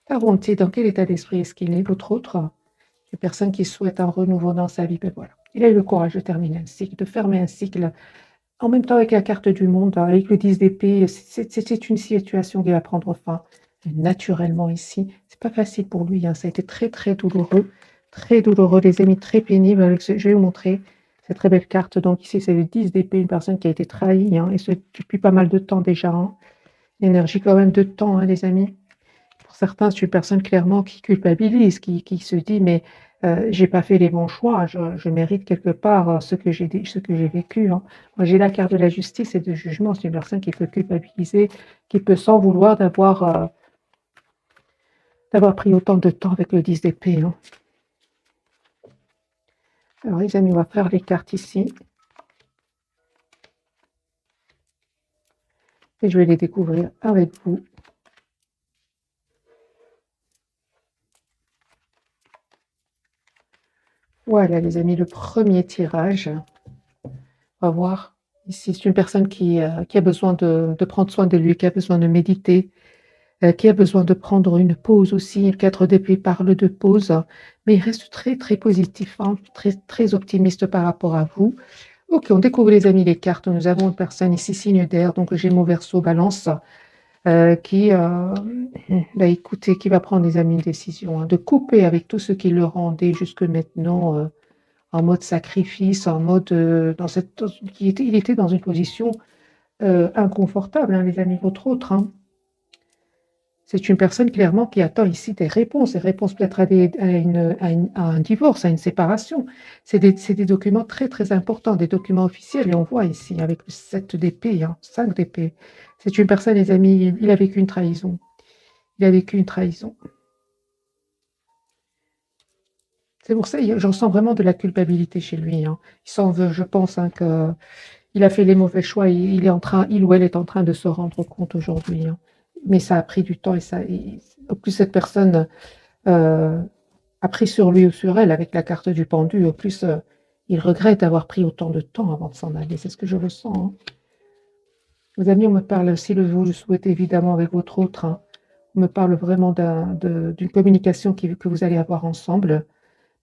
Caronte, dans quel état d'esprit est-ce qu'il est, votre autre? Une personne qui souhaite un renouveau dans sa vie, ben voilà. Il a eu le courage de terminer un cycle, de fermer un cycle. En même temps, avec la carte du monde, avec le 10 d'épée, c'est une situation qui va prendre fin naturellement ici. C'est pas facile pour lui, hein. Ça a été très douloureux, les amis, très pénible. Je vais vous montrer cette très belle carte. Donc ici, c'est le 10 d'épée, une personne qui a été trahie, hein, et ce, depuis pas mal de temps déjà, hein. L'énergie quand même de temps, hein, les amis. Pour certains, c'est une personne clairement qui culpabilise, qui se dit, mais j'ai pas fait les bons choix, je mérite quelque part ce que j'ai vécu, hein. Moi, j'ai la carte de la justice et de jugement. C'est une personne qui peut culpabiliser, qui peut s'en vouloir d'avoir pris autant de temps avec le 10 d'épée, hein. Alors, les amis, on va faire les cartes ici et je vais les découvrir avec vous. Voilà, les amis, le premier tirage. On va voir ici. C'est une personne qui a besoin de prendre soin de lui, qui a besoin de méditer, qui a besoin de prendre une pause aussi. Le 4 d'épée parle de pause, mais il reste très, très positif, hein, très, très optimiste par rapport à vous. Ok, on découvre les amis les cartes. Nous avons une personne ici, signe d'air, donc Gémeaux, Verseau, Balance, qui, bah, écoutez, qui va prendre les amis une décision, hein, de couper avec tout ce qui le rendait jusque maintenant en mode sacrifice, en mode il était dans une position inconfortable, hein, les amis, votre autre, hein. C'est une personne clairement qui attend ici des réponses peut-être à un divorce, à une séparation. C'est des documents très, très importants, des documents officiels. Et on voit ici avec le 7 d'épée, hein, 5 d'épée. C'est une personne, les amis, il a vécu une trahison. Il a vécu une trahison. C'est pour ça, j'en sens vraiment de la culpabilité chez lui, hein. Il s'en veut, je pense, hein, qu'il a fait les mauvais choix. Il ou elle est en train de se rendre compte aujourd'hui, hein. Mais ça a pris du temps au plus cette personne euh, a pris sur lui ou sur elle avec la carte du pendu, au plus il regrette d'avoir pris autant de temps avant de s'en aller. C'est ce que je ressens, hein. Mes amis, on me parle, si vous le souhaitez évidemment avec votre autre, hein, on me parle vraiment d'une communication que vous allez avoir ensemble.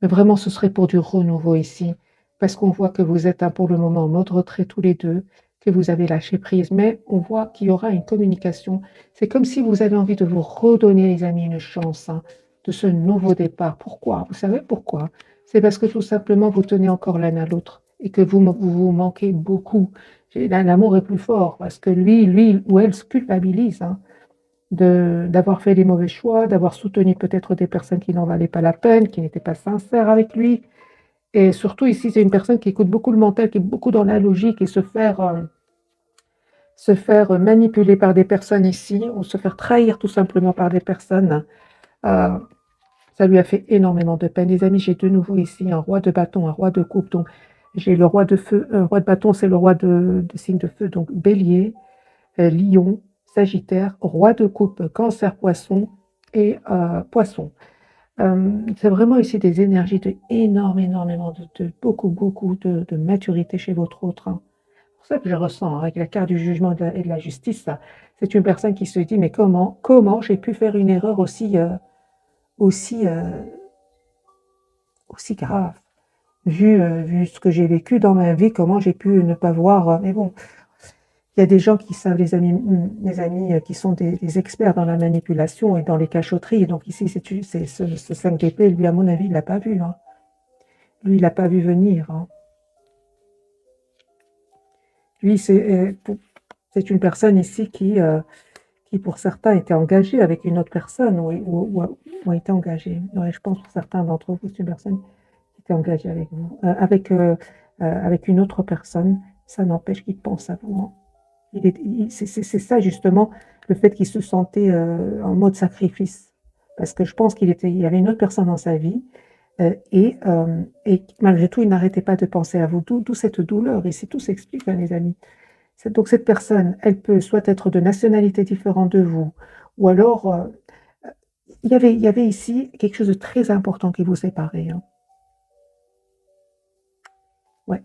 Mais vraiment, ce serait pour du renouveau ici, parce qu'on voit que vous êtes pour le moment en mode retrait tous les deux, que vous avez lâché prise, mais on voit qu'il y aura une communication. C'est comme si vous avez envie de vous redonner, les amis, une chance, hein, de ce nouveau départ. Pourquoi? Vous savez pourquoi? C'est parce que tout simplement, vous tenez encore l'un à l'autre et que vous manquez beaucoup. L'amour est plus fort parce que lui ou elle se culpabilise, hein, d'avoir fait des mauvais choix, d'avoir soutenu peut-être des personnes qui n'en valaient pas la peine, qui n'étaient pas sincères avec lui. Et surtout ici, c'est une personne qui écoute beaucoup le mental, qui est beaucoup dans la logique et se faire manipuler par des personnes ici, ou se faire trahir tout simplement par des personnes. Euh, Ça lui a fait énormément de peine. Les amis, j'ai de nouveau ici un roi de bâton, un roi de coupe. Donc, j'ai le roi de feu, un roi de bâton, c'est le roi de signe de feu. Donc, bélier, lion, sagittaire, roi de coupe, cancer, poisson et poisson. C'est vraiment ici des énergies énormément, de maturité chez votre autre, hein. C'est pour ça que je ressens, hein, avec la carte du jugement et de la justice, ça, c'est une personne qui se dit, mais comment j'ai pu faire une erreur aussi, aussi grave, vu ce que j'ai vécu dans ma vie, comment j'ai pu ne pas voir. Mais bon, il y a des gens qui savent, les amis qui sont des experts dans la manipulation et dans les cachotteries. Donc ici, ce 5 d'épée, lui, à mon avis, il ne l'a pas vu, hein. Lui, il n'a pas vu venir, hein. Lui, c'est une personne ici qui, pour certains, était engagée avec une autre personne ou a été engagée. Ouais, je pense pour certains d'entre vous, c'est une personne qui était engagée avec vous, avec une autre personne. Ça n'empêche qu'il pense à vous, hein. C'est ça justement, le fait qu'il se sentait en mode sacrifice. Parce que je pense il y avait une autre personne dans sa vie et malgré tout, il n'arrêtait pas de penser à vous. D'où cette douleur. Et c'est tout s'explique, hein, les amis. Donc cette personne, elle peut soit être de nationalité différente de vous, ou alors il y avait ici quelque chose de très important qui vous séparait, hein. Ouais.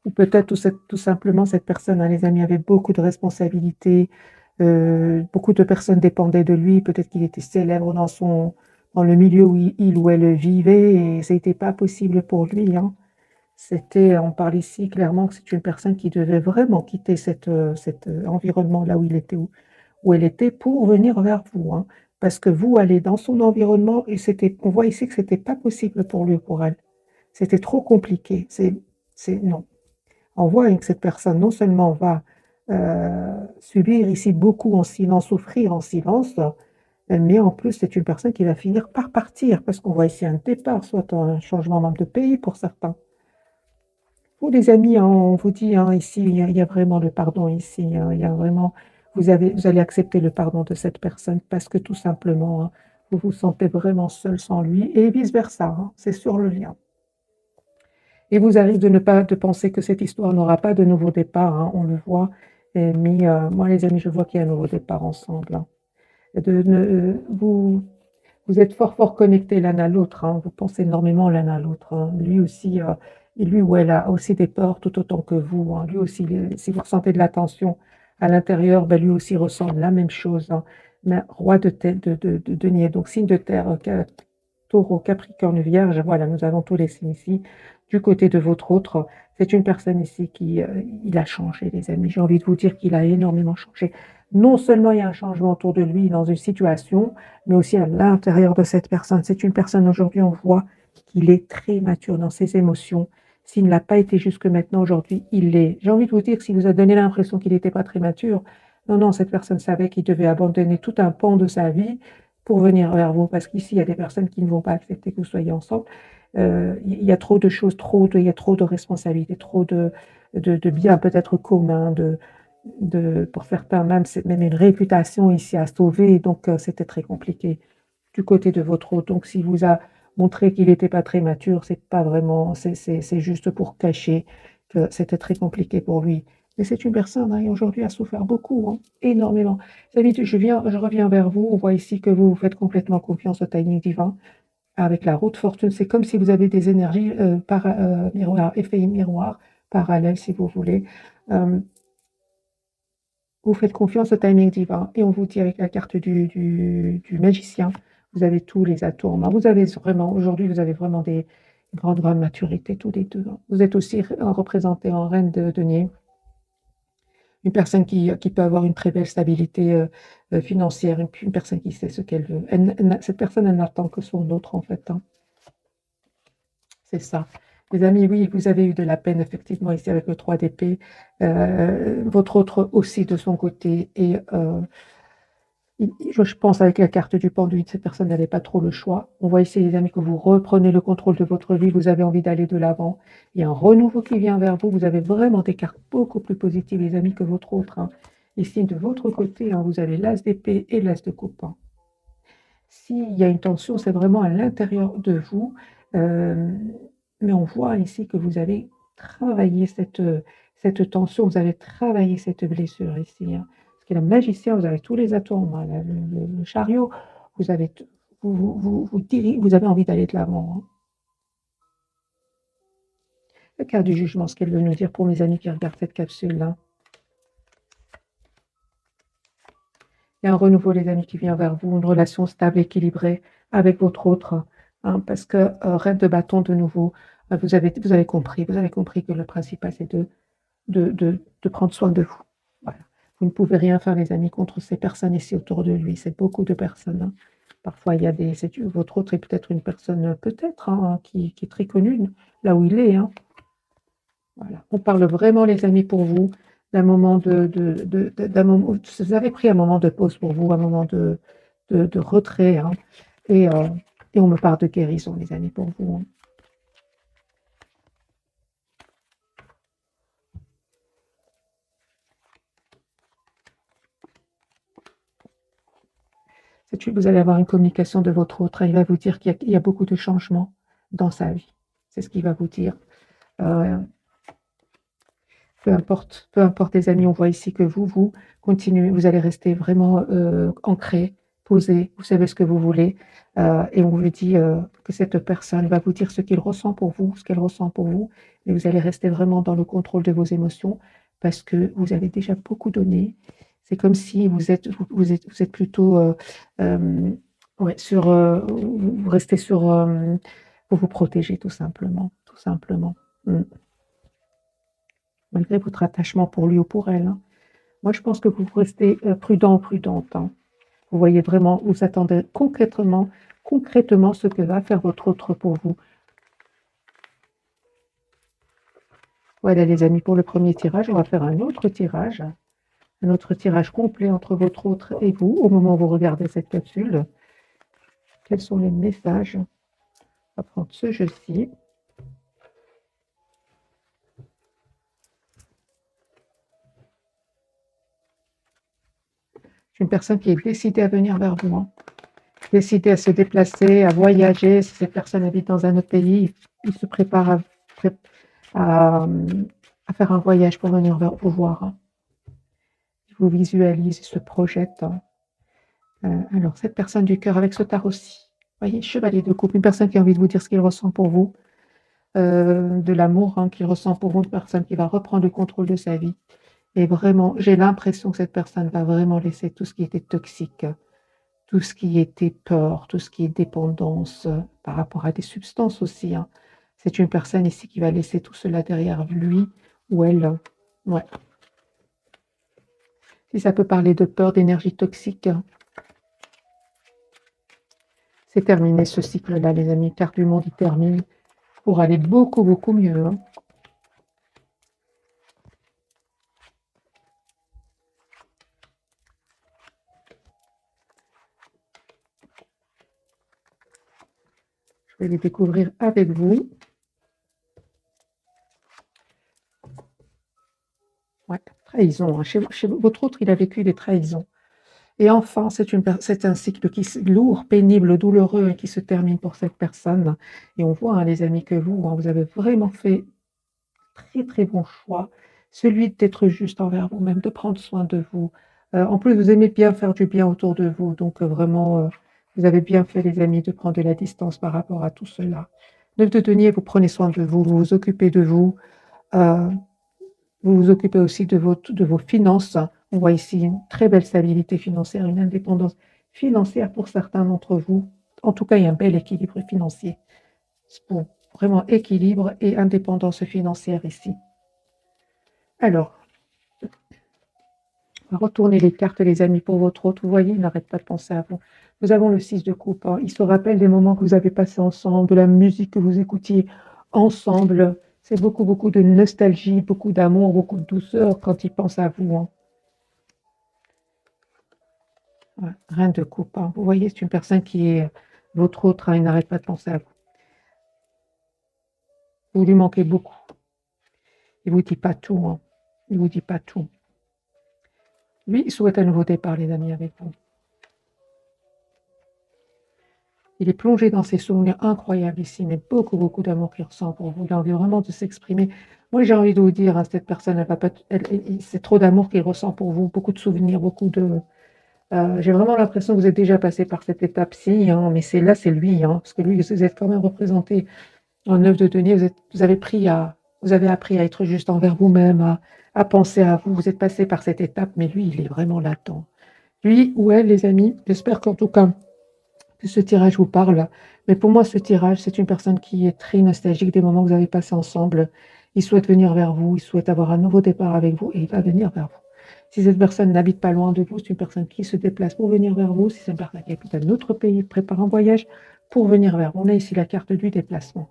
Ou peut-être tout simplement cette personne, hein, les amis, avait beaucoup de responsabilités, Beaucoup de personnes dépendaient de lui, peut-être qu'il était célèbre dans le milieu où il ou elle vivait et ça n'était pas possible pour lui, hein. On parle ici clairement que c'est une personne qui devait vraiment quitter cet environnement-là où il était, où elle était pour venir vers vous, hein. Parce que vous allez dans son environnement et on voit ici que c'était pas possible pour lui ou pour elle. C'était trop compliqué. Non. On voit que cette personne non seulement va subir ici beaucoup en silence, souffrir en silence, mais en plus c'est une personne qui va finir par partir parce qu'on voit ici un départ, soit un changement même de pays pour certains. Vous les amis, hein, on vous dit hein, ici, il y a vraiment le pardon ici, hein, il y a vraiment, vous allez accepter le pardon de cette personne parce que tout simplement, hein, vous vous sentez vraiment seul sans lui et vice-versa, hein, c'est sur le lien. Il vous arrive de penser que cette histoire n'aura pas de nouveau départ, hein, on le voit, mais moi les amis, je vois qu'il y a un nouveau départ ensemble, hein. Vous êtes fort, fort connectés l'un à l'autre, hein, vous pensez énormément l'un à l'autre, hein. Lui aussi, et lui ou elle a aussi des peurs tout autant que vous, hein. Lui aussi, si vous ressentez de la tension à l'intérieur, ben lui aussi ressent la même chose, hein. Mais roi de tête, de denier, donc signe de terre, taureau, capricorne, vierge, voilà, nous avons tous les signes ici. Du côté de votre autre, c'est une personne ici il a changé, les amis. J'ai envie de vous dire qu'il a énormément changé. Non seulement il y a un changement autour de lui dans une situation, mais aussi à l'intérieur de cette personne. C'est une personne, aujourd'hui, on voit qu'il est très mature dans ses émotions. S'il ne l'a pas été jusque maintenant, aujourd'hui, il l'est. J'ai envie de vous dire que s'il vous a donné l'impression qu'il n'était pas très mature, non, non, cette personne savait qu'il devait abandonner tout un pan de sa vie pour venir vers vous, parce qu'ici, il y a des personnes qui ne vont pas accepter que vous soyez ensemble. Il y a trop de choses, il y a trop de responsabilités, trop de biens peut-être communs, pour certains même, c'est même une réputation ici à sauver, donc c'était très compliqué du côté de votre hôte. Donc s'il vous a montré qu'il n'était pas très mature, c'est pas vraiment, c'est juste pour cacher que c'était très compliqué pour lui. Mais c'est une personne hein, qui aujourd'hui a souffert beaucoup, hein, énormément. David, je reviens vers vous. On voit ici que vous faites complètement confiance au timing divin avec la route fortune. C'est comme si vous avez des énergies miroir, effet miroir, parallèles si vous voulez. Euh, vous faites confiance au timing divin et on vous dit avec la carte du magicien, vous avez tous les atouts en main. Vous avez vraiment, aujourd'hui, vous avez vraiment des grandes, grandes maturités tous les deux, hein. Vous êtes aussi représenté en reine de denier, une personne qui peut avoir une très belle stabilité financière, une personne qui sait ce qu'elle veut. Cette personne, elle n'attend que son autre, en fait, hein. C'est ça. Les amis, oui, vous avez eu de la peine, effectivement, ici avec le 3 d'épée. Votre autre aussi de son côté. Et je pense avec la carte du pendu, cette personne n'avait pas trop le choix. On voit ici, les amis, que vous reprenez le contrôle de votre vie, vous avez envie d'aller de l'avant. Il y a un renouveau qui vient vers vous. Vous avez vraiment des cartes beaucoup plus positives, les amis, que votre autre, hein. Ici, de votre côté, hein, vous avez l'as d'épée et l'as de coupe, hein. S'il y a une tension, c'est vraiment à l'intérieur de vous. Euh, mais on voit ici que vous avez travaillé cette tension, vous avez travaillé cette blessure ici, hein. Parce que le magicien, vous avez tous les atomes, hein, le chariot, vous avez, vous avez envie d'aller de l'avant, hein. Le carte du jugement, ce qu'elle veut nous dire pour mes amis qui regardent cette capsule-là. Il y a un renouveau, les amis, qui vient vers vous, une relation stable, équilibrée avec votre autre, hein, parce que reine de bâton de nouveau, vous avez compris que le principal, c'est de prendre soin de vous. Voilà. Vous ne pouvez rien faire, les amis, contre ces personnes ici autour de lui. C'est beaucoup de personnes, hein. Parfois, il y a votre autre est peut-être une personne, peut-être, hein, qui est très connue, là où il est, hein. Voilà. On parle vraiment, les amis, pour vous, d'un moment d'un moment, vous avez pris un moment de pause pour vous, un moment de retrait, hein, et, euh, et on me parle de guérison, les amis, pour vous, hein. Vous allez avoir une communication de votre autre. Il va vous dire qu'il y a beaucoup de changements dans sa vie. C'est ce qu'il va vous dire. Euh, peu importe les amis, on voit ici que vous continuez, vous allez rester vraiment ancré, posé, vous savez ce que vous voulez. Et on vous dit que cette personne va vous dire ce qu'il ressent pour vous, ce qu'elle ressent pour vous. Et vous allez rester vraiment dans le contrôle de vos émotions parce que vous avez déjà beaucoup donné. C'est comme si vous êtes plutôt ouais, vous restez sur, pour vous protéger tout simplement, tout simplement. Mm. Malgré votre attachement pour lui ou pour elle, hein. Moi, je pense que vous restez prudent ou prudente, hein. Vous voyez vraiment, vous attendez concrètement ce que va faire votre autre pour vous. Voilà les amis, pour le premier tirage, on va faire un autre tirage complet entre votre autre et vous, au moment où vous regardez cette capsule. Quels sont les messages? On va prendre ce jeu-ci. C'est une personne qui est décidée à venir vers vous, hein. Décidée à se déplacer, à voyager. Si cette personne habite dans un autre pays, il se prépare à, à faire un voyage pour venir vous voir, hein. Il vous visualise, il se projette, hein. Alors, cette personne du cœur avec ce tarot-ci, vous voyez, chevalier de coupe, une personne qui a envie de vous dire ce qu'il ressent pour vous, de l'amour, hein, qu'il ressent pour vous, une personne qui va reprendre le contrôle de sa vie. Et vraiment, j'ai l'impression que cette personne va vraiment laisser tout ce qui était toxique, tout ce qui était peur, tout ce qui est dépendance par rapport à des substances aussi, hein. C'est une personne ici qui va laisser tout cela derrière lui ou elle. Ouais. Si ça peut parler de peur, d'énergie toxique, c'est terminé ce cycle-là, les amis. Carte du monde, il termine pour aller beaucoup, beaucoup mieux, hein. Je vais les découvrir avec vous. Ouais, trahison, hein. Chez votre autre, il a vécu des trahisons. Et enfin, c'est un cycle qui lourd, pénible, douloureux et qui se termine pour cette personne. Et on voit, hein, les amis, que vous, hein, vous avez vraiment fait très, très bon choix. Celui d'être juste envers vous-même, de prendre soin de vous. En plus, vous aimez bien faire du bien autour de vous. Donc, vraiment, vous avez bien fait, les amis, de prendre de la distance par rapport à tout cela. Neuf de denier, vous prenez soin de vous, vous vous occupez de vous. Euh, Vous vous occupez aussi de vos finances. On voit ici une très belle stabilité financière, une indépendance financière pour certains d'entre vous. En tout cas, il y a un bel équilibre financier. Pour vraiment équilibre et indépendance financière ici. Alors, on va retourner les cartes, les amis, pour votre autre. Vous voyez, il n'arrête pas de penser à vous. Nous avons le 6 de coupe, hein. Il se rappelle des moments que vous avez passés ensemble, de la musique que vous écoutiez ensemble. C'est beaucoup, beaucoup de nostalgie, beaucoup d'amour, beaucoup de douceur quand il pense à vous, hein. Ouais, reine de coupe, hein. Vous voyez, c'est une personne qui est votre autre, hein, il n'arrête pas de penser à vous. Vous lui manquez beaucoup. Il ne vous dit pas tout, hein. Il ne vous dit pas tout. Lui, il souhaite un nouveau départ, les amis, avec vous. Il est plongé dans ses souvenirs incroyables ici, mais beaucoup, beaucoup d'amour qu'il ressent pour vous. Il a envie vraiment de s'exprimer. Moi, j'ai envie de vous dire, hein, cette personne, elle va pas, c'est trop d'amour qu'il ressent pour vous, beaucoup de souvenirs, beaucoup de. J'ai vraiment l'impression que vous êtes déjà passé par cette étape-ci, hein, mais c'est là, c'est lui, hein, parce que lui, vous êtes quand même représenté en œuvre de denier. Vous avez appris à être juste envers vous-même, à penser à vous. Vous êtes passé par cette étape, mais lui, il est vraiment latent. Lui ou elle, les amis, j'espère qu'en tout cas, que ce tirage vous parle. Mais pour moi, ce tirage, c'est une personne qui est très nostalgique des moments que vous avez passés ensemble. Il souhaite venir vers vous, il souhaite avoir un nouveau départ avec vous et il va venir vers vous. Si cette personne n'habite pas loin de vous, c'est une personne qui se déplace pour venir vers vous. Si c'est une personne qui habite un autre pays, prépare un voyage pour venir vers vous. On a ici la carte du déplacement.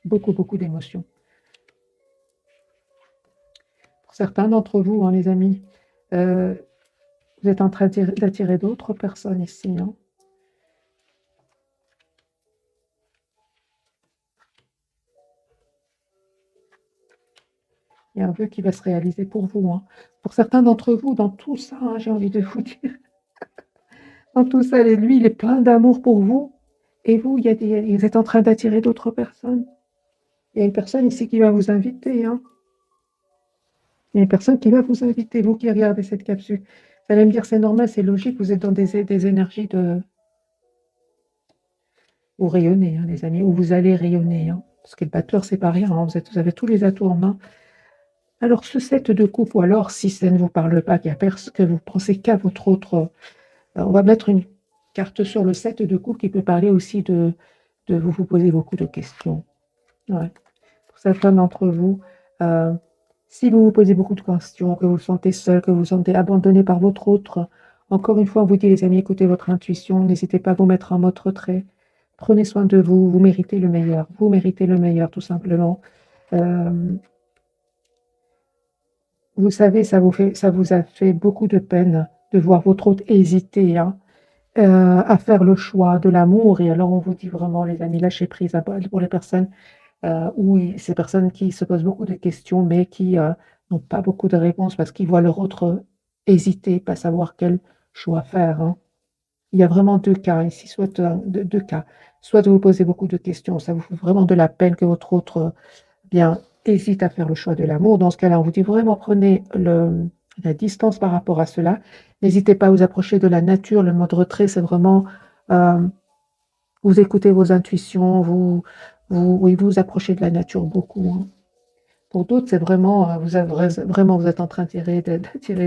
Beaucoup, beaucoup d'émotions. Pour certains d'entre vous, hein, les amis, vous êtes en train d'attirer d'autres personnes ici, hein. Il y a un vœu qui va se réaliser pour vous, hein. Pour certains d'entre vous, dans tout ça, hein, j'ai envie de vous dire, dans tout ça, lui, il est plein d'amour pour vous. Et vous, vous êtes en train d'attirer d'autres personnes. Il y a une personne ici qui va vous inviter, hein. Il y a une personne qui va vous inviter, vous qui regardez cette capsule. Vous allez me dire, c'est normal, c'est logique, vous êtes dans des énergies de. Vous rayonnez, hein, les amis, ou vous allez rayonner, hein. Parce que le batteur, c'est pas rien, hein. Vous avez tous les atouts en main. Alors ce 7 de coupe, ou alors si ça ne vous parle pas, que vous pensez qu'à votre autre, on va mettre une carte sur le 7 de coupe qui peut parler aussi de vous vous posez beaucoup de questions. Ouais. Pour certains d'entre vous, euh, si vous vous posez beaucoup de questions, que vous vous sentez seul, que vous vous sentez abandonné par votre autre, encore une fois, on vous dit les amis, écoutez votre intuition, n'hésitez pas à vous mettre en mode retrait. Prenez soin de vous, vous méritez le meilleur. Vous méritez le meilleur, tout simplement. Euh, Vous savez, ça vous a fait beaucoup de peine de voir votre hôte hésiter, hein, à faire le choix de l'amour. Et alors, on vous dit vraiment, les amis, lâchez prise, hein, pour les personnes, ces personnes qui se posent beaucoup de questions, mais qui n'ont pas beaucoup de réponses parce qu'ils voient leur autre hésiter, pas savoir quel choix faire, hein. Il y a vraiment deux cas ici, soit deux cas. Soit vous vous posez beaucoup de questions, ça vous fait vraiment de la peine que votre autre bien, hésite à faire le choix de l'amour. Dans ce cas-là, on vous dit vraiment prenez la distance par rapport à cela. N'hésitez pas à vous approcher de la nature. Le mode retrait, c'est vraiment euh, vous écoutez vos intuitions, oui, vous approchez de la nature beaucoup, hein. Pour d'autres, c'est vraiment, vraiment, vous êtes en train d'attirer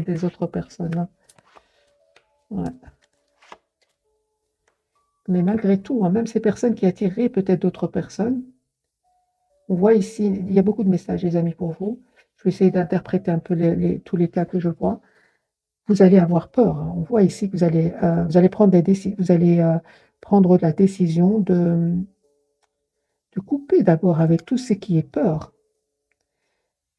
des autres personnes, hein. Ouais. Mais malgré tout, hein, même ces personnes qui attiraient peut-être d'autres personnes, on voit ici, il y a beaucoup de messages, les amis, pour vous. Je vais essayer d'interpréter un peu tous les cas que je vois. Vous allez avoir peur, hein. On voit ici que vous allez prendre vous allez prendre la décision de couper d'abord avec tout ce qui est peur,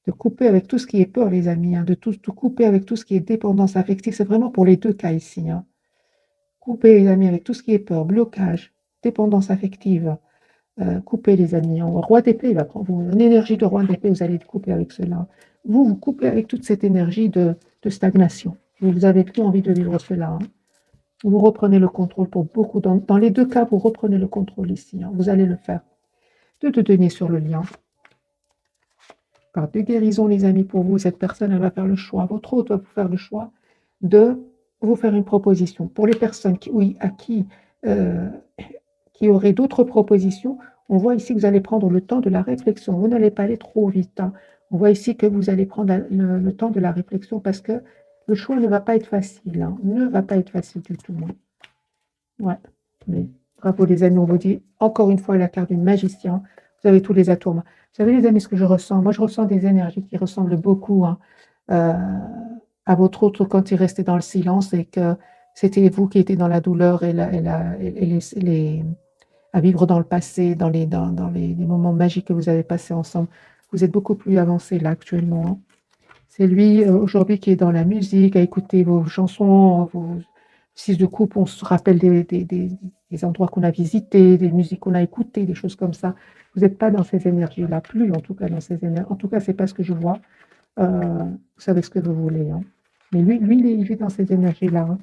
de couper avec tout ce qui est peur, les amis, hein, de couper avec tout ce qui est dépendance affective. C'est vraiment pour les deux cas ici, hein. Couper, les amis, avec tout ce qui est peur, blocage, dépendance affective. Coupez, les amis. Roi d'épée, il va prendre une énergie de roi d'épée, vous allez couper avec cela. Vous coupez avec toute cette énergie de stagnation. Vous n'avez plus envie de vivre cela, hein. Vous reprenez le contrôle pour beaucoup. Dans les deux cas, vous reprenez le contrôle ici, hein. Vous allez le faire. Deux de denier sur le lien. Par deux guérisons, les amis, pour vous, cette personne, elle va faire le choix. Votre autre va vous faire le choix de vous faire une proposition. Pour les personnes euh, qui auraient d'autres propositions, on voit ici que vous allez prendre le temps de la réflexion. Vous n'allez pas aller trop vite, hein. On voit ici que vous allez prendre le temps de la réflexion parce que le choix ne va pas être facile, hein. Ne va pas être facile du tout, hein. Ouais, mais bravo les amis, on vous dit encore une fois la carte du magicien. Vous avez tous les atomes. Vous savez les amis, ce que je ressens? Moi, je ressens des énergies qui ressemblent beaucoup, hein, euh, à votre autre quand il restait dans le silence et que c'était vous qui étiez dans la douleur à vivre dans le passé, les moments magiques que vous avez passés ensemble. Vous êtes beaucoup plus avancé là actuellement, hein. C'est lui aujourd'hui qui est dans la musique, à écouter vos chansons, vos 6 de coupe, on se rappelle des endroits qu'on a visités, des musiques qu'on a écoutées, des choses comme ça. Vous n'êtes pas dans ces énergies-là, plus en tout cas dans ces énergies. En tout cas, c'est pas ce que je vois. Vous savez ce que vous voulez, hein. Mais lui il est dans ces énergies-là, hein.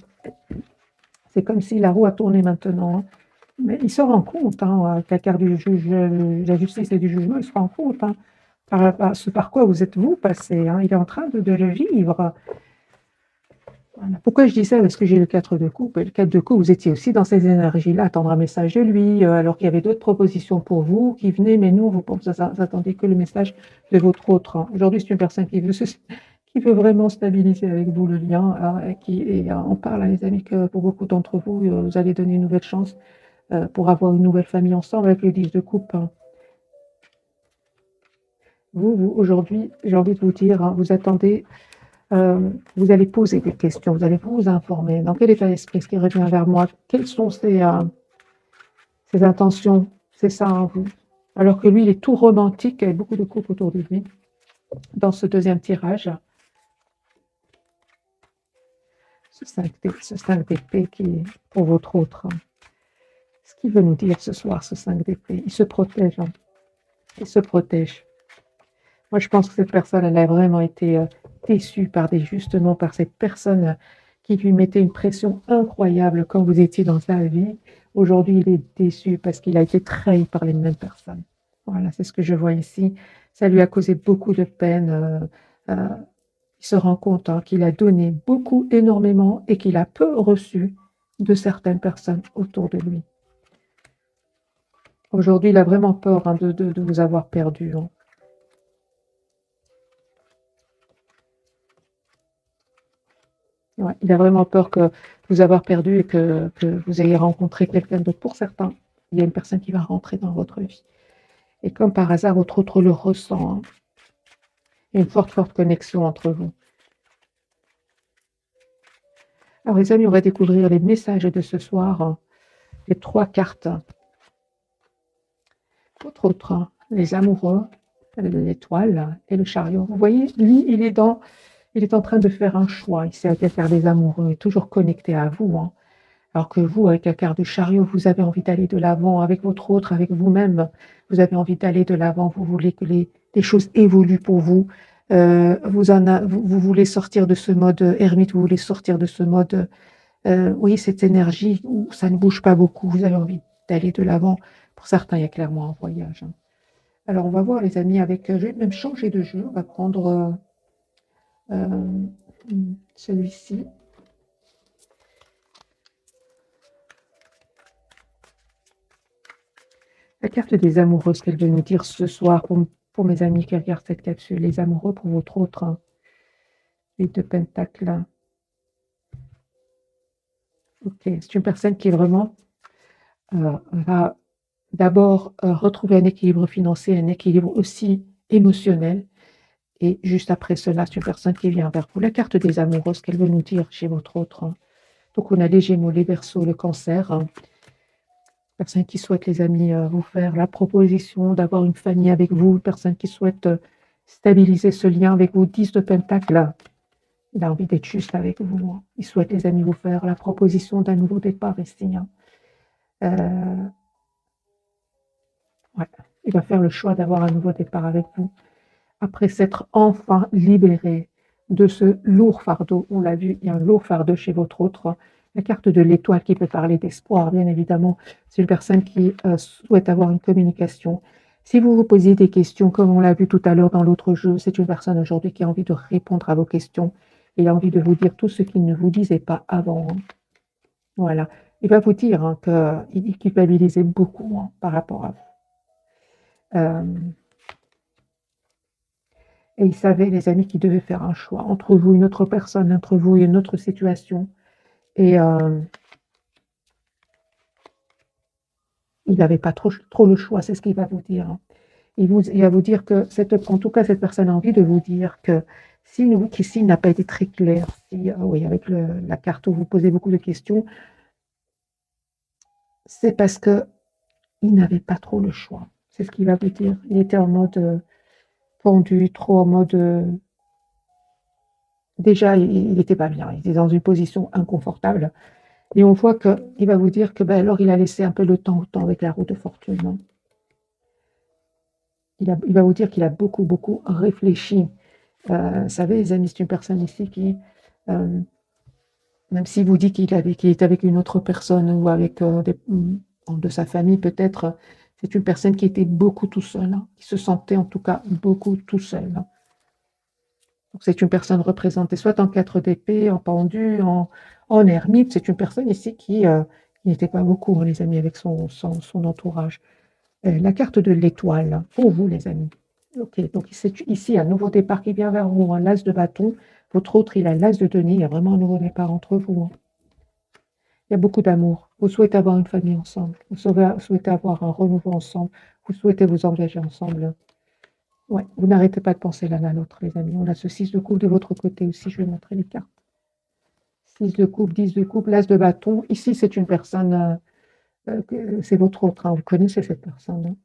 C'est comme si la roue a tourné maintenant, hein. Mais il se rend compte, hein, avec la carte du juge, de la justice et du jugement, il se rend compte, hein, ce par quoi vous êtes vous passé, hein. Il est en train de le vivre. Voilà. Pourquoi je dis ça? Parce que j'ai le 4 de coupe. Et le 4 de coupe, vous étiez aussi dans ces énergies-là, attendre un message de lui, alors qu'il y avait d'autres propositions pour vous qui venaient, mais nous, vous attendez que le message de votre autre, hein. Aujourd'hui, c'est une personne qui veut vraiment stabiliser avec vous le lien, hein, on parle, hein, les amis, que pour beaucoup d'entre vous, vous allez donner une nouvelle chance pour avoir une nouvelle famille ensemble avec le 10 de coupe, hein. Aujourd'hui, j'ai envie de vous dire, hein, vous attendez. Vous allez poser des questions, vous allez vous informer. Dans quel état d'esprit est-ce qu'il revient vers moi? Quelles sont ses intentions? C'est ça, hein, vous. Alors que lui, il est tout romantique, il y a beaucoup de couples autour de lui. Dans ce deuxième tirage, ce 5 d'épée qui est pour votre autre, hein. Ce qu'il veut nous dire ce soir, ce 5 d'épée, il se protège, hein. Il se protège. Moi, je pense que cette personne, elle a vraiment été déçue justement par cette personne qui lui mettait une pression incroyable quand vous étiez dans sa vie. Aujourd'hui, il est déçu parce qu'il a été trahi par les mêmes personnes. Voilà, c'est ce que je vois ici. Ça lui a causé beaucoup de peine. Il se rend compte, hein, qu'il a donné beaucoup, énormément, et qu'il a peu reçu de certaines personnes autour de lui. Aujourd'hui, il a vraiment peur, hein, de vous avoir perdu, hein. Ouais, il a vraiment peur que vous avoir perdu et que vous ayez rencontré quelqu'un d'autre. Pour certains, il y a une personne qui va rentrer dans votre vie. Et comme par hasard, votre autre le ressent, hein. Il y a une forte, forte connexion entre vous. Alors les amis, on va découvrir les messages de ce soir, hein. Les 3 cartes. Votre autre, hein, les amoureux, l'étoile et le chariot. Vous voyez, lui, il est en train de faire un choix. Il sait à quel faire des amoureux, il est toujours connecté à vous, hein. Alors que vous, avec la carte du chariot, vous avez envie d'aller de l'avant avec votre autre, avec vous-même. Vous avez envie d'aller de l'avant. Vous voulez que les choses évoluent pour vous. Vous voulez sortir de ce mode ermite. Vous voulez sortir de ce mode, oui, cette énergie où ça ne bouge pas beaucoup. Vous avez envie d'aller de l'avant. Pour certains, il y a clairement un voyage, hein. Alors, on va voir, les amis, avec. Je vais même changer de jeu. On va prendre euh, celui-ci. La carte des amoureux, ce qu'elle veut nous dire ce soir pour mes amis qui regardent cette capsule. Les amoureux pour votre autre, hein. 8 de Pentacle. Ok, c'est une personne qui vraiment va d'abord retrouver un équilibre financier, un équilibre aussi émotionnel. Et juste après cela, c'est une personne qui vient vers vous. La carte des amoureux, ce qu'elle veut nous dire chez votre autre, hein. Donc, on a les Gémeaux, les Verseaux, le Cancer, hein. Personne qui souhaite, les amis, vous faire la proposition d'avoir une famille avec vous. Personne qui souhaite stabiliser ce lien avec vous. 10 de Pentacle. Il a envie d'être juste avec vous, hein. Il souhaite, les amis, vous faire la proposition d'un nouveau départ ici, hein. Ouais. Il va faire le choix d'avoir un nouveau départ avec vous. Après s'être enfin libéré de ce lourd fardeau. On l'a vu, il y a un lourd fardeau chez votre autre. La carte de l'étoile qui peut parler d'espoir, bien évidemment. C'est une personne qui souhaite avoir une communication. Si vous vous posez des questions, comme on l'a vu tout à l'heure dans l'autre jeu, c'est une personne aujourd'hui qui a envie de répondre à vos questions. Il a envie de vous dire tout ce qu'il ne vous disait pas avant, hein. Voilà. Il va vous dire, hein, qu'il culpabilisait beaucoup, hein, par rapport à vous. Et il savait, les amis, qu'il devait faire un choix entre vous, une autre personne, entre vous et une autre situation. Et il n'avait pas trop le choix, c'est ce qu'il va vous dire, hein. Il va vous dire que, en tout cas, cette personne a envie de vous dire que s'il n'a pas été très clair, oui, avec la carte où vous posez beaucoup de questions, c'est parce qu'il n'avait pas trop le choix. C'est ce qu'il va vous dire. Il était en mode pendu, trop en mode. Déjà, il n'était pas bien. Il était dans une position inconfortable. Et on voit qu'il va vous dire que, ben, alors, il a laissé un peu le temps au temps avec la roue de fortune, hein. Il va vous dire qu'il a beaucoup, beaucoup réfléchi. Vous savez, les amis, c'est une personne ici qui, euh, même s'il vous dit qu'il est avec une autre personne ou avec de sa famille peut-être, c'est une personne qui était beaucoup tout seul, hein, qui se sentait en tout cas beaucoup tout seul, hein. Donc, c'est une personne représentée soit en 4 d'épée, en pendu, en ermite. C'est une personne ici qui n'était pas beaucoup, hein, les amis, avec son entourage. La carte de l'étoile, hein, pour vous, les amis. Ok, donc c'est ici un nouveau départ qui vient vers vous, un l'as de bâton. Votre autre, il a l'as de denier. Il y a vraiment un nouveau départ entre vous, hein. Il y a beaucoup d'amour. Vous souhaitez avoir une famille ensemble. Vous souhaitez avoir un renouveau ensemble. Vous souhaitez vous engager ensemble. Ouais, vous n'arrêtez pas de penser l'un à l'autre, les amis. On a ce 6 de coupe de votre côté aussi. Je vais montrer les cartes. 6 de coupe, 10 de coupe, l'as de bâton. Ici, c'est une personne, c'est votre autre, hein. Vous connaissez cette personne, hein.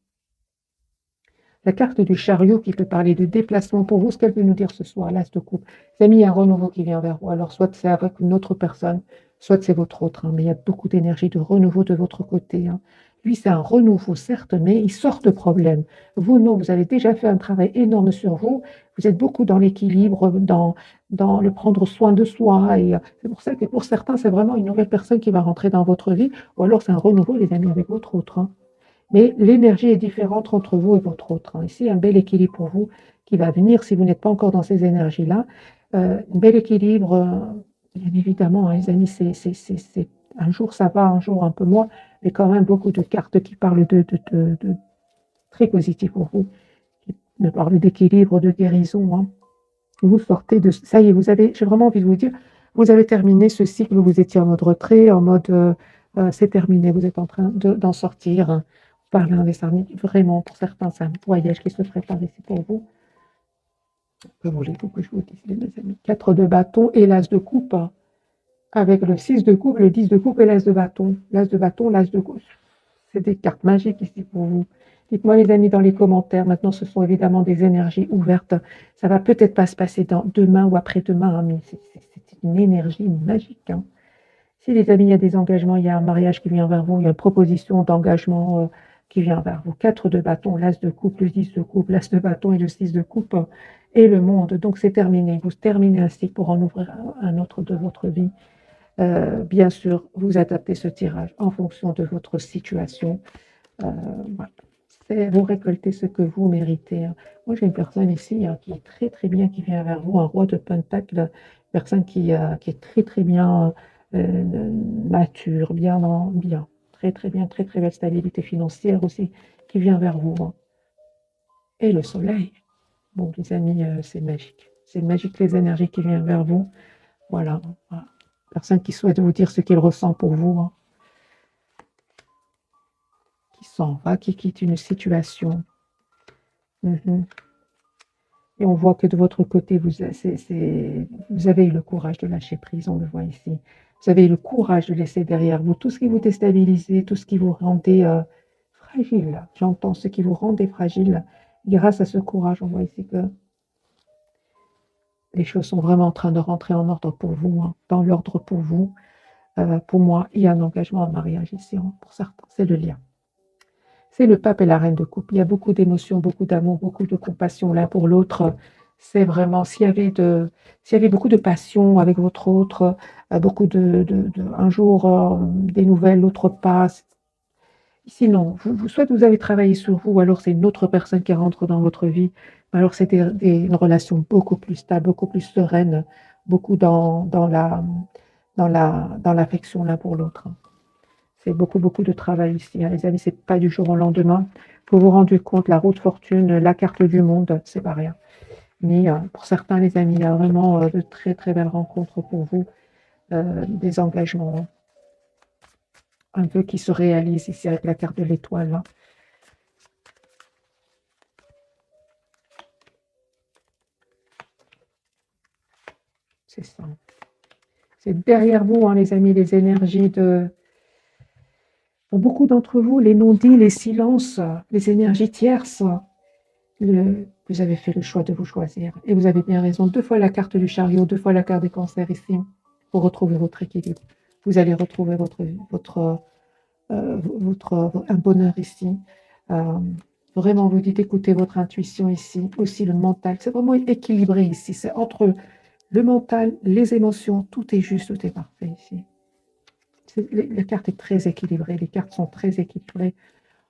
La carte du chariot qui peut parler de déplacement pour vous, ce qu'elle veut nous dire ce soir, l'as de coupe. C'est mis un renouveau qui vient vers vous. Alors, soit c'est avec une autre personne, soit c'est votre autre, hein, mais il y a beaucoup d'énergie de renouveau de votre côté, hein. Lui, c'est un renouveau, certes, mais il sort de problème. Vous, non, vous avez déjà fait un travail énorme sur vous. Vous êtes beaucoup dans l'équilibre, dans le prendre soin de soi. Et c'est pour ça que pour certains, c'est vraiment une nouvelle personne qui va rentrer dans votre vie. Ou alors, c'est un renouveau, les amis, avec votre autre, hein. Mais l'énergie est différente entre vous et votre autre, hein. Ici, un bel équilibre pour vous qui va venir si vous n'êtes pas encore dans ces énergies-là. Un bel équilibre, bien évidemment, hein, les amis, un jour ça va, un jour un peu moins, mais quand même beaucoup de cartes qui parlent de très positif pour vous, qui me parlent d'équilibre, de guérison, hein. Vous sortez de... Ça y est, j'ai vraiment envie de vous dire, Vous avez terminé ce cycle, vous étiez en mode retrait, en mode c'est terminé, vous êtes en train d'en sortir. Par l'inverse, vraiment, pour certains, c'est un voyage qui se prépare ici pour vous. Que voulez-vous que je vous dise, mes amis? 4 de bâton et l'as de coupe, avec le 6 de coupe, le 10 de coupe et l'as de bâton. L'as de bâton, l'as de coupe. C'est des cartes magiques ici pour vous. Dites-moi les amis dans les commentaires. Maintenant, ce sont évidemment des énergies ouvertes. Ça va peut-être pas se passer demain ou après-demain, hein, mais c'est une énergie magique. Hein. Si les amis, il y a des engagements, il y a un mariage qui vient vers vous, il y a une proposition d'engagement qui vient vers vous. 4 de bâton, l'as de coupe, le 10 de coupe, l'as de bâton et le 6 de coupe et le monde. Donc c'est terminé. Vous terminez un cycle pour en ouvrir un autre de votre vie. Bien sûr, vous adaptez ce tirage en fonction de votre situation. Voilà. Vous récoltez ce que vous méritez. Hein. Moi, j'ai une personne ici qui est très très bien, qui vient vers vous, un roi de pentacle, une personne qui est très très bien mature, bien, très très bien, très très belle stabilité financière aussi, qui vient vers vous. Hein. Et le soleil. Bon, les amis, c'est magique. C'est magique les énergies qui viennent vers vous. Voilà. Voilà. Personne qui souhaite vous dire ce qu'il ressent pour vous. Hein. Qui s'en va, qui quitte une situation. Et on voit que de votre côté, vous avez eu le courage de lâcher prise, on le voit ici. Vous avez eu le courage de laisser derrière vous tout ce qui vous déstabilisait, tout ce qui vous rendait fragile. J'entends ce qui vous rendait fragile. Grâce à ce courage, on voit ici que les choses sont vraiment en train de rentrer en ordre pour vous, hein, dans l'ordre pour vous. Pour moi, il y a un engagement, un mariage ici, hein, pour certains, c'est le lien. C'est le pape et la reine de coupe. Il y a beaucoup d'émotions, beaucoup d'amour, beaucoup de compassion l'un pour l'autre. C'est vraiment, s'il y avait beaucoup de passion avec votre autre, beaucoup un jour des nouvelles, l'autre pas. Ici, non. Soit vous avez travaillé sur vous, ou alors c'est une autre personne qui rentre dans votre vie. Alors c'est une relation beaucoup plus stable, beaucoup plus sereine, beaucoup dans l'affection l'un pour l'autre. C'est beaucoup, beaucoup de travail ici, hein, les amis. C'est pas du jour au lendemain. Pour vous rendre compte, la roue de fortune, la carte du monde, c'est pas rien. Mais pour certains, les amis, il y a vraiment de très, très belles rencontres pour vous, des engagements. Hein. Un peu qui se réalise ici avec la carte de l'étoile. Hein. C'est ça. C'est derrière vous, hein, les amis, les énergies de... Pour beaucoup d'entre vous, les non-dits, les silences, les énergies tierces, vous avez fait le choix de vous choisir. Et vous avez bien raison. 2 fois la carte du chariot, 2 fois la carte des cancers ici, pour retrouver votre équilibre. Vous allez retrouver un bonheur ici. Vraiment, vous dites écoutez votre intuition ici, aussi le mental. C'est vraiment équilibré ici. C'est entre le mental, les émotions, tout est juste, tout est parfait ici. La carte est très équilibrée. Les cartes sont très équilibrées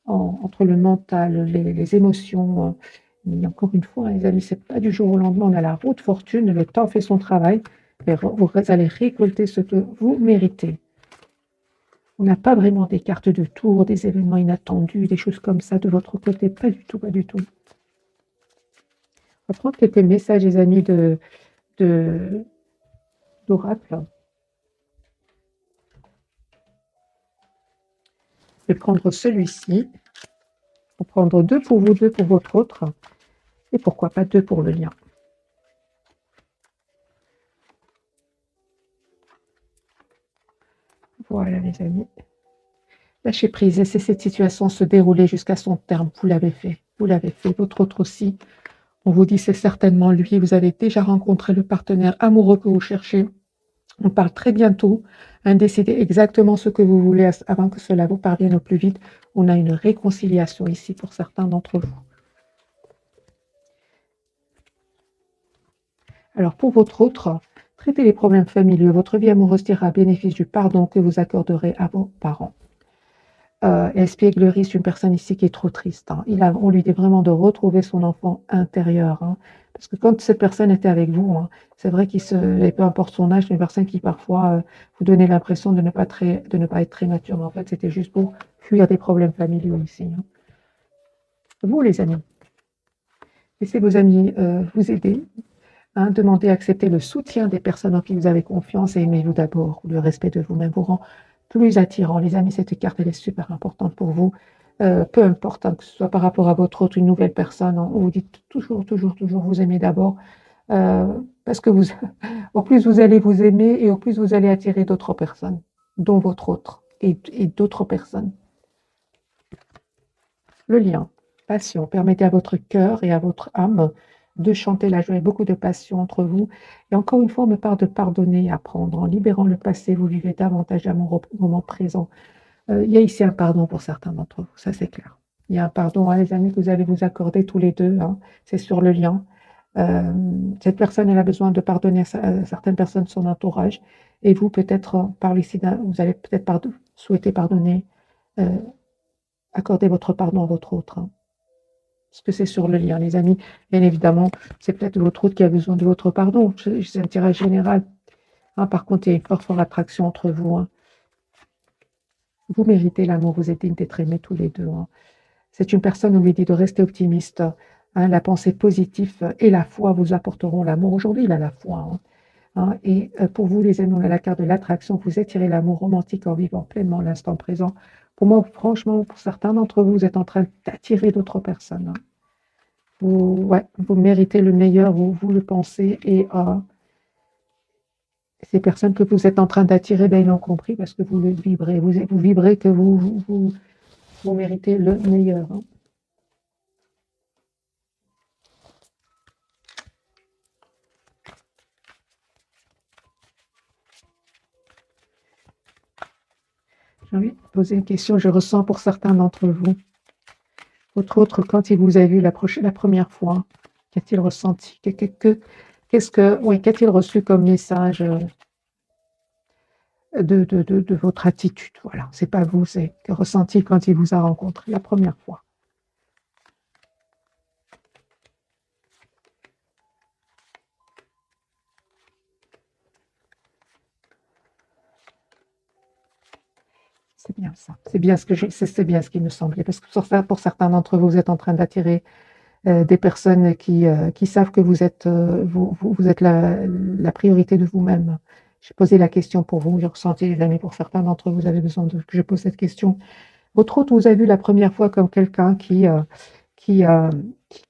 entre le mental, les émotions. Mais encore une fois, les amis, c'est pas du jour au lendemain. On a la roue de fortune, le temps fait son travail. Et vous allez récolter ce que vous méritez. On n'a pas vraiment des cartes de tour, des événements inattendus, des choses comme ça de votre côté. Pas du tout, pas du tout. On va prendre quelques messages, les amis, d'oracle. Je vais prendre celui-ci. On va prendre 2 pour vous, 2 pour votre autre. Et pourquoi pas 2 pour le lien. Voilà, les amis. Lâchez prise, laissez cette situation se dérouler jusqu'à son terme. Vous l'avez fait. Vous l'avez fait. Votre autre aussi. On vous dit c'est certainement lui. Vous avez déjà rencontré le partenaire amoureux que vous cherchez. On parle très bientôt. Décidez exactement ce que vous voulez avant que cela vous parvienne au plus vite. On a une réconciliation ici pour certains d'entre vous. Alors pour votre autre, traitez les problèmes familiaux. Votre vie amoureuse tira à bénéfice du pardon que vous accorderez à vos parents. Espièglerie, c'est une personne ici qui est trop triste. Hein. On lui dit vraiment de retrouver son enfant intérieur. Hein. Parce que quand cette personne était avec vous, hein, c'est vrai et peu importe son âge, c'est une personne qui parfois vous donnait l'impression de ne pas être très mature. Mais en fait, c'était juste pour fuir des problèmes familiaux ici. Hein. Vous, les amis, laissez vos amis vous aider. Hein, demandez, acceptez le soutien des personnes en qui vous avez confiance et aimez-vous d'abord. Le respect de vous-même vous rend plus attirant. Les amis, cette carte, elle est super importante pour vous. Peu importe, hein, que ce soit par rapport à votre autre, une nouvelle personne, hein, vous dites toujours, toujours, toujours vous aimez d'abord. Parce que vous, au plus vous allez vous aimer et au plus vous allez attirer d'autres personnes, dont votre autre et d'autres personnes. Le lien, passion, permettez à votre cœur et à votre âme de chanter la joie et beaucoup de passion entre vous. Et encore une fois, on me parle de pardonner et apprendre. En libérant le passé, vous vivez davantage d'amour au moment présent. Il y a ici un pardon pour certains d'entre vous, ça c'est clair. Il y a un pardon, hein, les amis, que vous allez vous accorder tous les deux, hein, c'est sur le lien. Cette personne, elle a besoin de pardonner à certaines personnes de son entourage. Et vous, peut-être, par ici, vous allez peut-être souhaiter pardonner, euh, accorder votre pardon à votre autre. Hein, parce que c'est sur le lien, les amis. Bien évidemment, c'est peut-être votre autre qui a besoin de votre pardon. C'est un tirage général. Hein, par contre, il y a une forte attraction entre vous. Hein. Vous méritez l'amour, vous êtes dignes d'être aimés tous les deux. Hein. C'est une personne, on lui dit de rester optimiste. Hein, la pensée positive et la foi vous apporteront l'amour. Aujourd'hui, il a la foi. Hein. Hein, et pour vous, les amis, on a la carte de l'attraction. Vous attirez l'amour romantique en vivant pleinement l'instant présent. Pour moi, franchement, pour certains d'entre vous, vous êtes en train d'attirer d'autres personnes. Hein. Ouais, vous méritez le meilleur, vous le pensez. Et ces personnes que vous êtes en train d'attirer, ben, ils l'ont compris parce que vous le vibrez. Vous vibrez que vous méritez le meilleur. Hein. J'ai envie de poser une question, je ressens pour certains d'entre vous. Votre autre, quand il vous a vu la première fois, qu'a-t-il ressenti? Oui, qu'a-t-il reçu comme message de votre attitude? Voilà, c'est pas vous, c'est que ressenti quand il vous a rencontré la première fois. C'est bien ça. C'est bien c'est bien ce qui me semblait. Parce que pour certains d'entre vous, vous êtes en train d'attirer des personnes qui savent que vous êtes, vous êtes la priorité de vous-même. J'ai posé la question pour vous, j'ai ressenti, les amis, pour certains d'entre vous, vous avez besoin que je pose cette question. Votre autre vous a vu la première fois comme quelqu'un qui, euh, qui,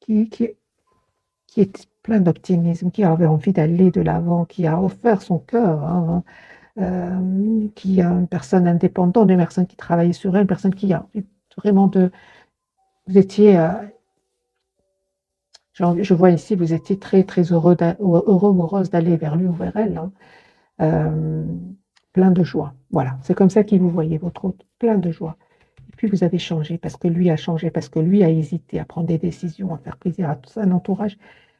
qui, qui est plein d'optimisme, qui avait envie d'aller de l'avant, qui a offert son cœur, hein, qui est une personne indépendante, une personne qui travaillait sur elle, une personne qui a envie vraiment de... Vous étiez... je vois ici, vous étiez très, très heureux, heureux ou heureuse d'aller vers lui ou vers elle. Hein. Euh, plein de joie. Voilà, c'est comme ça qu'il vous voyait, votre autre, plein de joie. Et puis vous avez changé parce que lui a changé, parce que lui a hésité à prendre des décisions, à faire plaisir à tout un entourage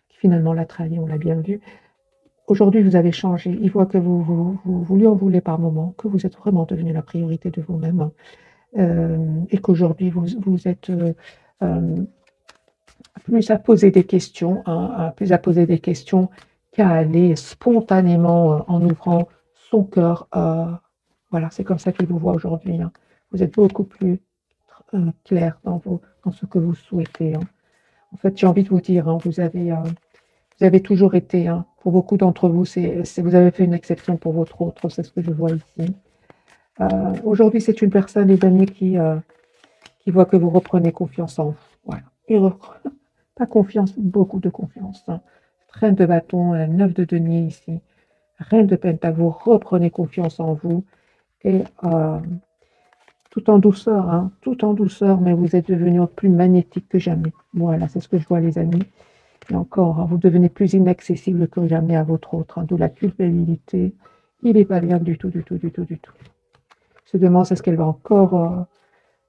qui finalement l'a trahi, on l'a bien vu. Aujourd'hui, vous avez changé. Il voit que vous lui en voulez par moment, que vous êtes vraiment devenu la priorité de vous-même. Hein. Et qu'aujourd'hui, vous êtes plus à poser des questions, hein, plus à poser des questions qu'à aller spontanément en ouvrant son cœur. Voilà, c'est comme ça qu'il vous voit aujourd'hui. Hein. Vous êtes beaucoup plus clair dans ce que vous souhaitez. Hein. En fait, j'ai envie de vous dire, hein, vous avez toujours été, hein, pour beaucoup d'entre vous, vous avez fait une exception pour votre autre, c'est ce que je vois ici. Aujourd'hui, c'est une personne, les amis, qui voit que vous reprenez confiance en vous. Voilà. Pas confiance, beaucoup de confiance. Hein. Reine de bâton, 9 de denier ici. Reine de pentacle, vous reprenez confiance en vous. Et tout en douceur, hein, tout en douceur, mais vous êtes devenu plus magnétique que jamais. Voilà, c'est ce que je vois, les amis. Et encore, hein, vous devenez plus inaccessible que jamais à votre autre, hein, d'où la culpabilité. Il n'est pas bien du tout, du tout, du tout, du tout. Je se demande, est-ce qu'elle va encore,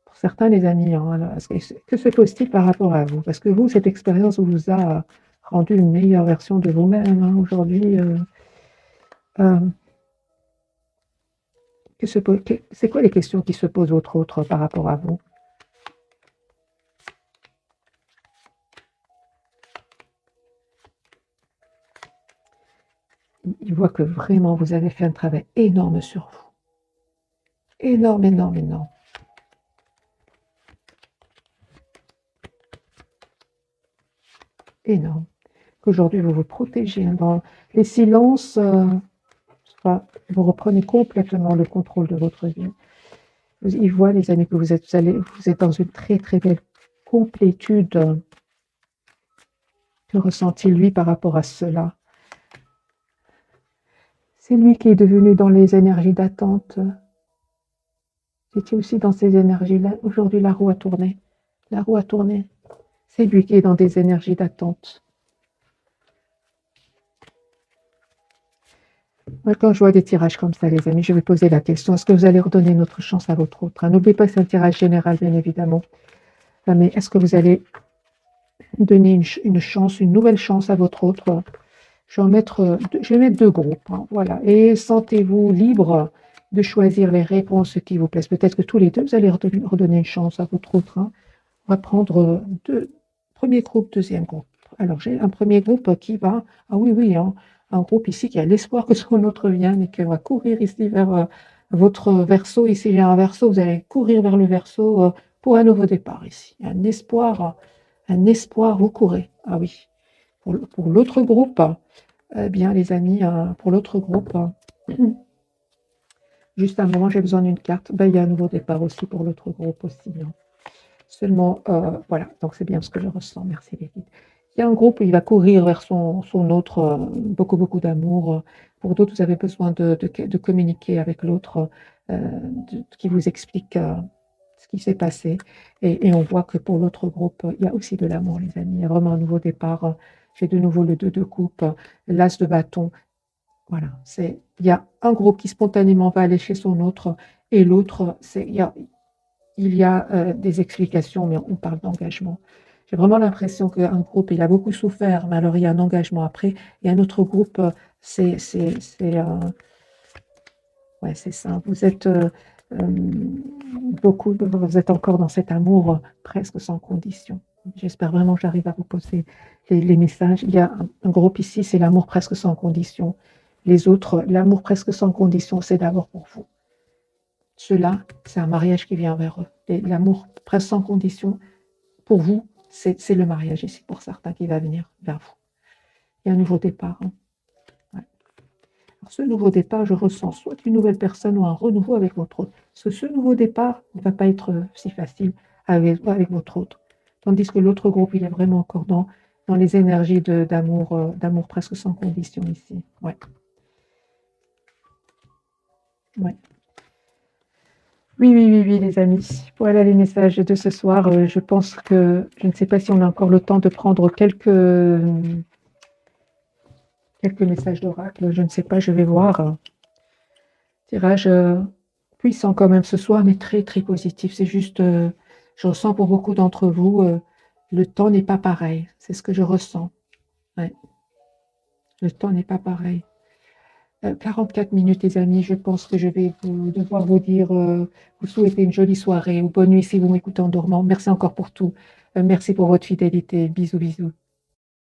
pour certains, les amis, hein, que se pose-t-il par rapport à vous? Parce que vous, cette expérience vous a rendu une meilleure version de vous-même. Hein, aujourd'hui, euh, c'est quoi les questions qui se posent votre autre par rapport à vous? Il voit que vraiment vous avez fait un travail énorme sur vous. Énorme, énorme, énorme. Énorme. qu'aujourd'hui vous vous protégez. Hein, dans les silences, vous reprenez complètement le contrôle de votre vie. Il voit, les amis, que vous êtes dans une très très belle complétude. Que ressent-il lui par rapport à cela? C'est lui qui est devenu dans les énergies d'attente. J'étais aussi dans ces énergies-là. Aujourd'hui, la roue a tourné. La roue a tourné. C'est lui qui est dans des énergies d'attente. Moi, quand je vois des tirages comme ça, les amis, je vais poser la question, est-ce que vous allez redonner une autre chance à votre autre? N'oubliez pas que c'est un tirage général, bien évidemment. Mais est-ce que vous allez donner une chance, une nouvelle chance à votre autre? Je vais mettre deux groupes. Hein, voilà. Et sentez-vous libre de choisir les réponses qui vous plaisent. Peut-être que tous les deux, vous allez redonner une chance à votre autre. Hein. On va prendre premier groupe, deuxième groupe. Alors, j'ai un premier groupe qui va... Ah oui, oui, hein, un groupe ici qui a l'espoir que son autre vienne et qui va courir ici vers votre verso. Ici, j'ai un verso, vous allez courir vers le verso pour un nouveau départ ici. Un espoir, vous courez. Ah oui. Pour l'autre groupe, eh bien, les amis, pour l'autre groupe, juste un moment, j'ai besoin d'une carte. Ben, il y a un nouveau départ aussi pour l'autre groupe aussi. Hein. Seulement, voilà, donc c'est bien ce que je ressens. Merci les guides. Il y a un groupe, il va courir vers son autre, beaucoup, beaucoup d'amour. Pour d'autres, vous avez besoin de communiquer avec l'autre, qui vous explique ce qui s'est passé. Et on voit que pour l'autre groupe, il y a aussi de l'amour, les amis. Il y a vraiment un nouveau départ. J'ai de nouveau le 2 de coupe, l'as de bâton. Voilà, il y a un groupe qui spontanément va aller chez son autre et l'autre, il y a des explications, mais on parle d'engagement. J'ai vraiment l'impression qu'un groupe, il a beaucoup souffert, mais alors il y a un engagement après. Et un autre groupe, c'est ouais, c'est ça. Vous êtes vous êtes encore dans cet amour presque sans condition. J'espère vraiment que j'arrive à vous poser les messages. Il y a un groupe ici, c'est l'amour presque sans condition. Les autres, l'amour presque sans condition, c'est d'abord pour vous. Ceux-là, c'est un mariage qui vient vers eux. L'amour presque sans condition, pour vous, c'est le mariage ici, pour certains, qui va venir vers vous. Il y a un nouveau départ. Hein. Ouais. Alors, ce nouveau départ, je ressens soit une nouvelle personne ou un renouveau avec votre autre. Parce que ce nouveau départ ne va pas être si facile avec votre autre. Tandis que l'autre groupe, il est vraiment encore dans les énergies d'amour presque sans condition ici. Ouais. Ouais. Oui, oui, oui, oui, les amis. Voilà les messages de ce soir. Je pense que je ne sais pas si on a encore le temps de prendre quelques messages d'oracle. Je ne sais pas, je vais voir. Tirage puissant quand même ce soir, mais très, très positif. C'est juste, je ressens pour beaucoup d'entre vous, le temps n'est pas pareil. C'est ce que je ressens. Ouais. Le temps n'est pas pareil. 44 minutes, les amis. Je pense que je vais devoir vous dire, vous souhaiter une jolie soirée ou bonne nuit si vous m'écoutez en dormant. Merci encore pour tout. Merci pour votre fidélité. Bisous, bisous.